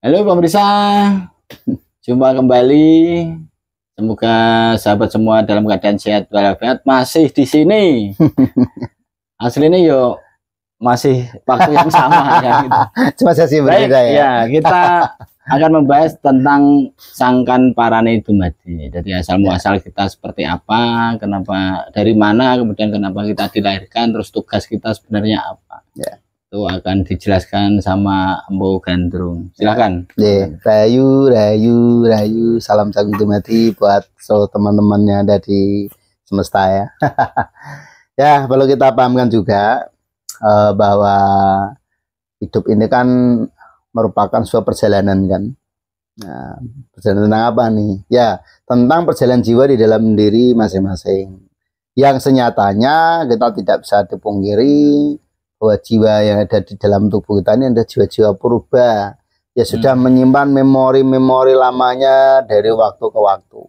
Halo pemirsa, jumpa kembali. Semoga sahabat semua dalam keadaan sehat walafiat. Masih di sini. Aslinya yo masih waktu yang sama ya gitu. Cuma sesi berbeda ya. Ya, kita akan membahas tentang Sangkan Parane Dumadi. Jadi asal muasal kita seperti apa, kenapa, dari mana, kemudian kenapa kita dilahirkan, terus tugas kita sebenarnya apa. Ya. Itu akan dijelaskan sama Mbo Gandrung. Silakan. Rayu, salam Sangkan Dumadi buat seluruh teman-teman yang ada di semesta ya. Ya, perlu kita pahamkan juga bahwa hidup ini kan merupakan sebuah perjalanan kan. Nah, perjalanan tentang apa nih? Ya, tentang perjalanan jiwa di dalam diri masing-masing. Yang senyatanya kita tidak bisa dipungkiri bahwa jiwa yang ada di dalam tubuh kita ini ada jiwa-jiwa purba. Ya sudah menyimpan memori-memori lamanya dari waktu ke waktu.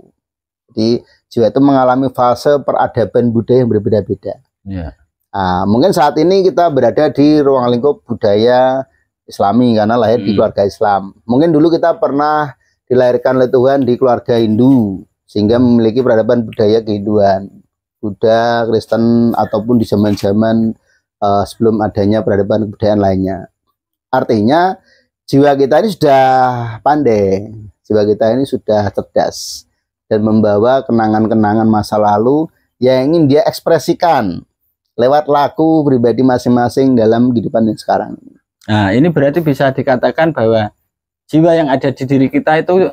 Jadi jiwa itu mengalami fase peradaban budaya yang berbeda-beda. Ya. Nah, mungkin saat ini kita berada di ruang lingkup budaya Islami karena lahir di keluarga Islam. Mungkin dulu kita pernah dilahirkan oleh Tuhan di keluarga Hindu sehingga memiliki peradaban budaya kehinduan, Buddha, Kristen ataupun di zaman-zaman sebelum adanya peradaban kebudayaan lainnya. Artinya jiwa kita ini sudah pandai, jiwa kita ini sudah cerdas dan membawa kenangan-kenangan masa lalu yang ingin dia ekspresikan lewat laku pribadi masing-masing dalam kehidupan yang sekarang. Nah, ini berarti bisa dikatakan bahwa jiwa yang ada di diri kita itu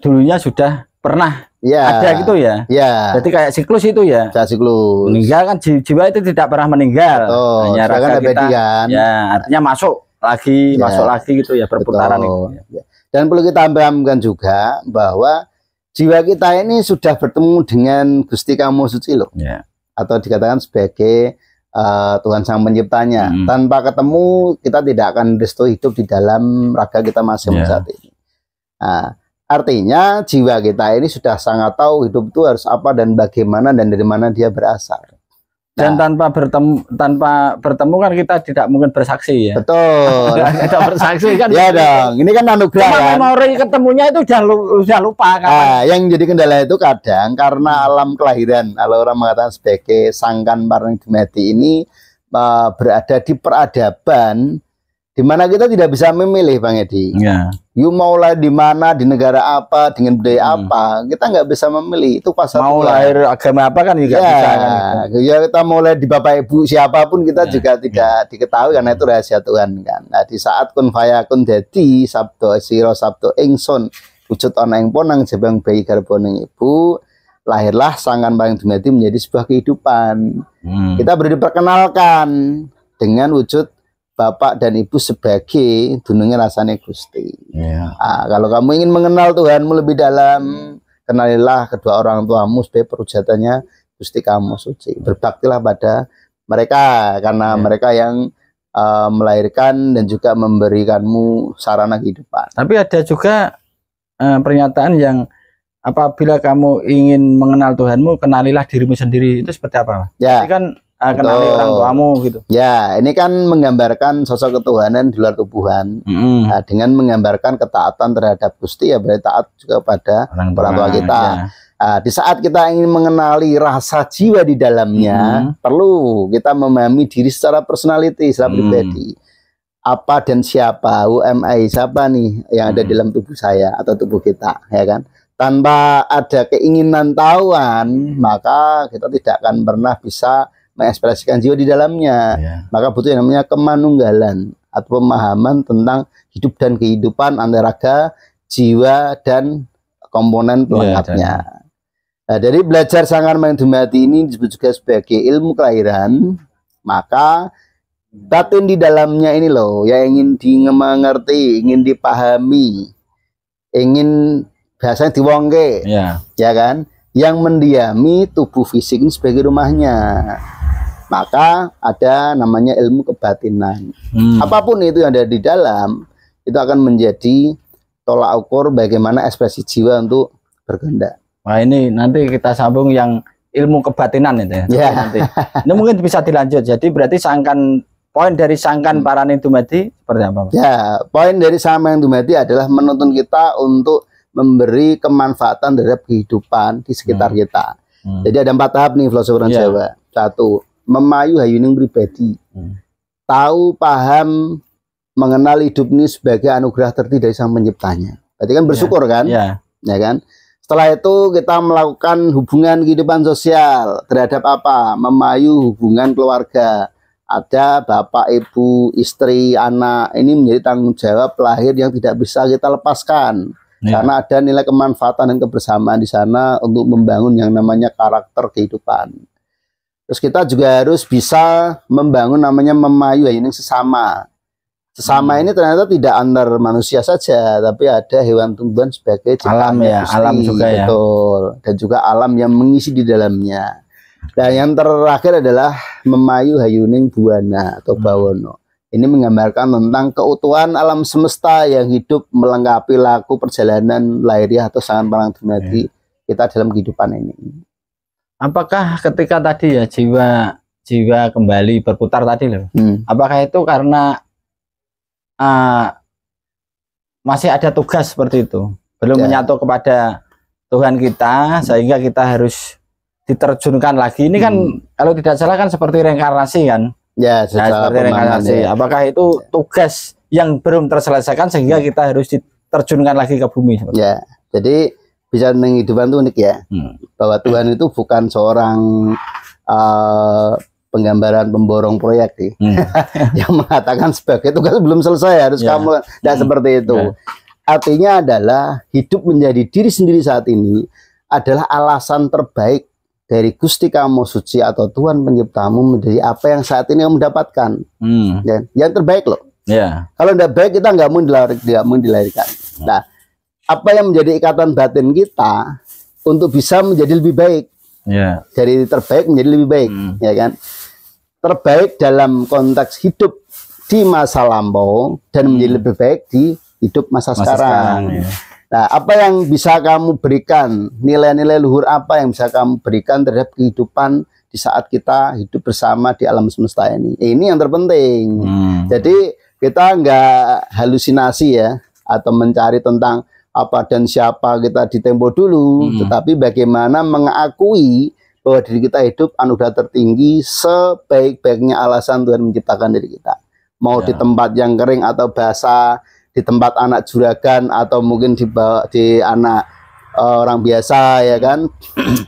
dulunya sudah pernah ada gitu ya. Ya. Berarti kayak siklus itu ya. Siklus. Meninggal kan jiwa itu tidak pernah meninggal. Hanya raga kita. Kan? Ya, artinya masuk lagi gitu ya, perputaran itu. Ya. Dan perlu kita pahamkan juga bahwa jiwa kita ini sudah bertemu dengan Gusti Kamo Suci loh. Ya. Atau dikatakan sebagai Tuhan Sang Penciptanya. Tanpa ketemu kita tidak akan restu hidup di dalam raga kita masing-masing saat ini. Nah, artinya jiwa kita ini sudah sangat tahu hidup itu harus apa dan bagaimana dan dari mana dia berasal. Dan tanpa bertemu kan kita tidak mungkin bersaksi ya. Betul. Tidak bersaksi kan. Ya dong. Ini kan anugerah kan. Memori ketemunya itu udah lupa kan. Nah, yang jadi kendala itu kadang karena alam kelahiran. Kalau orang mengatakan sebagai Sangkan Parane Dumadi ini berada di peradaban di mana kita tidak bisa memilih, Bang Edi. Ya. You mau lahir di mana, di negara apa, dengan budaya apa, kita nggak bisa memilih. Itu pasal mau lahir agama apa kan juga bisa kan. Ya, kita mau lahir di bapak ibu siapapun kita juga tidak diketahui karena itu rahasia Tuhan kan. Nah, di saat kun fayakun dadi sabdo sira sabdo ingsun wujud ana ing ponang jabang bayi garbaning ibu, lahirlah Sangkan Parane Dumadi menjadi sebuah kehidupan. Kita baru diperkenalkan dengan wujud Bapak dan Ibu sebagai dunungnya rasanya Gusti. Nah, kalau kamu ingin mengenal Tuhanmu lebih dalam, kenalilah kedua orang tuamu sebagai perujatannya Gusti Kamo Suci. Berbaktilah pada mereka karena mereka yang melahirkan dan juga memberikanmu sarana kehidupan. Tapi ada juga pernyataan yang apabila kamu ingin mengenal Tuhanmu, kenalilah dirimu sendiri. Itu seperti apa? Ya. Ini kan kenali orang tuamu gitu. Ya, ini kan menggambarkan sosok ketuhanan di luar tubuhan. Nah, dengan menggambarkan ketaatan terhadap Gusti ya berarti taat juga pada orang tua kita. Ya. Nah, di saat kita ingin mengenali rasa jiwa di dalamnya, perlu kita memahami diri secara personality, secara pribadi. Apa dan siapa, UMI, siapa nih yang ada dalam tubuh saya atau tubuh kita, ya kan? Tanpa ada keinginan tahuan, maka kita tidak akan pernah bisa mengekspresikan jiwa di dalamnya. Maka butuh yang namanya kemanunggalan atau pemahaman tentang hidup dan kehidupan antara raga, jiwa dan komponen pelengkapnya. Nah, dari belajar Sangkan Parane Dumadi ini disebut juga sebagai ilmu kelahiran. Maka batin di dalamnya ini loh yang ingin dimengerti, ingin dipahami, ingin bahasanya diwongke, ya kan? Yang mendiami tubuh fisik ini sebagai rumahnya. Maka ada namanya ilmu kebatinan. Apapun itu yang ada di dalam, itu akan menjadi tolak ukur bagaimana ekspresi jiwa untuk berkehendak. Wah, ini nanti kita sambung yang ilmu kebatinan itu ya. Nanti. Ini mungkin bisa dilanjut. Jadi berarti Sangkan poin dari sangkan parane dumadi seperti apa, Mas? Ya, poin dari sangkan dumadi adalah menuntun kita untuk memberi kemanfaatan terhadap kehidupan di sekitar kita. Jadi ada 4 tahap nih filosofi orang Jawa. 1, memayu hayuning pribadi. Tahu, paham, mengenal hidup ini sebagai anugerah tertinggi dari Sang Penciptanya. Berarti kan bersyukur kan? Ya kan? Setelah itu kita melakukan hubungan kehidupan sosial terhadap apa? Memayu hubungan keluarga. Ada bapak, ibu, istri, anak. Ini menjadi tanggung jawab lahir yang tidak bisa kita lepaskan. Karena ada nilai kemanfaatan dan kebersamaan di sana untuk membangun yang namanya karakter kehidupan. Terus kita juga harus bisa membangun namanya memayu ini sesama. Sesama ini ternyata tidak antar manusia saja, tapi ada hewan tumbuhan sebagai alam ya, alam juga ya. Betul. Dan juga alam yang mengisi di dalamnya. Dan yang terakhir adalah memayu hayuning buana atau bawono. Ini menggambarkan tentang keutuhan alam semesta yang hidup melengkapi laku perjalanan lahiriah atau sangat parang dumadi kita dalam kehidupan ini. Apakah ketika tadi ya jiwa kembali berputar tadi loh, apakah itu karena masih ada tugas seperti itu, belum menyatu kepada Tuhan kita sehingga kita harus diterjunkan lagi? Ini kan kalau tidak salah kan seperti reinkarnasi kan? Ya, seperti reinkarnasi. Apakah itu tugas yang belum terselesaikan sehingga kita harus diterjunkan lagi ke bumi? Ya, jadi bisa kehidupan itu unik ya, bahwa Tuhan itu bukan seorang penggambaran pemborong proyek nih, yang mengatakan sebagai tugas belum selesai harus kamu, tidak seperti itu. Artinya adalah hidup menjadi diri sendiri saat ini adalah alasan terbaik dari Gusti kamu suci atau Tuhan penciptamu menjadi apa yang saat ini kamu dapatkan. Yang terbaik loh. Kalau tidak baik kita nggak mau dilahirkan. Nah, apa yang menjadi ikatan batin kita untuk bisa menjadi lebih baik. Dari terbaik menjadi lebih baik, ya kan? Terbaik dalam konteks hidup di masa lampau dan menjadi lebih baik di hidup masa sekarang. Nah, apa yang bisa kamu berikan, nilai-nilai luhur apa yang bisa kamu berikan terhadap kehidupan di saat kita hidup bersama di alam semesta ini? Ini yang terpenting. Jadi kita nggak halusinasi ya, atau mencari tentang apa dan siapa kita di tempo dulu, tetapi bagaimana mengakui bahwa diri kita hidup anugerah tertinggi sebaik-baiknya alasan Tuhan menciptakan diri kita. Mau di tempat yang kering atau basah, di tempat anak juragan atau mungkin di anak orang biasa, ya kan?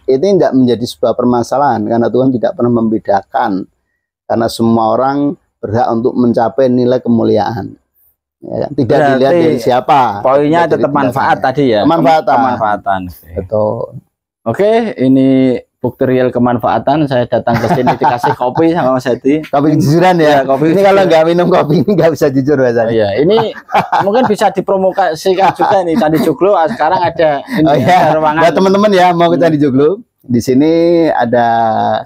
Ini tidak menjadi sebuah permasalahan karena Tuhan tidak pernah membedakan, karena semua orang berhak untuk mencapai nilai kemuliaan, ya kan? Tidak dilihat dari siapa. Poinnya tetap manfaat tadi ya. Kemanfaatan. Betul. Oke, ini bukti real kemanfaatan. Saya datang ke sini dikasih kopi sama Mas Hadi. Kopi kejujuran ya. Kopi ini kalau nggak minum kopi ini nggak bisa jujur bahasanya. Iya, ini mungkin bisa dipromosikan juga nih Candi Joglo. Sekarang ada ruangan. Buat teman-teman ya mau ke Candi Joglo, di sini ada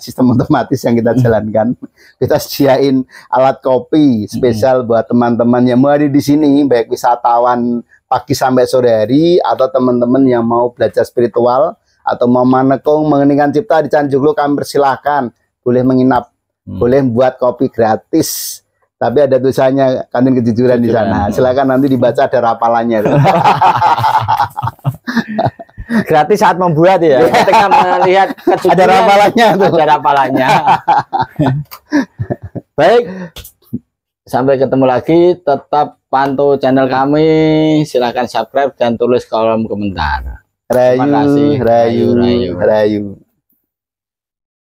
sistem otomatis yang kita jalankan. Kita sediain alat kopi spesial buat teman-teman yang mau ada di sini, baik wisatawan pagi sampai sore hari atau teman-teman yang mau belajar spiritual atau mau manekung mengeningkan cipta di Candi Joglo, kami persilahkan, boleh menginap, boleh buat kopi gratis, tapi ada tulisannya kantin kejujuran di sana. Silakan nanti dibaca, ada rapalannya. Gratis saat membuat ya. Ketika melihat kejujuran ada rapalannya tuh. Ada rapalannya. Baik, sampai ketemu lagi. Tetap pantau channel kami. Silakan subscribe dan tulis kolom komentar. Rayu.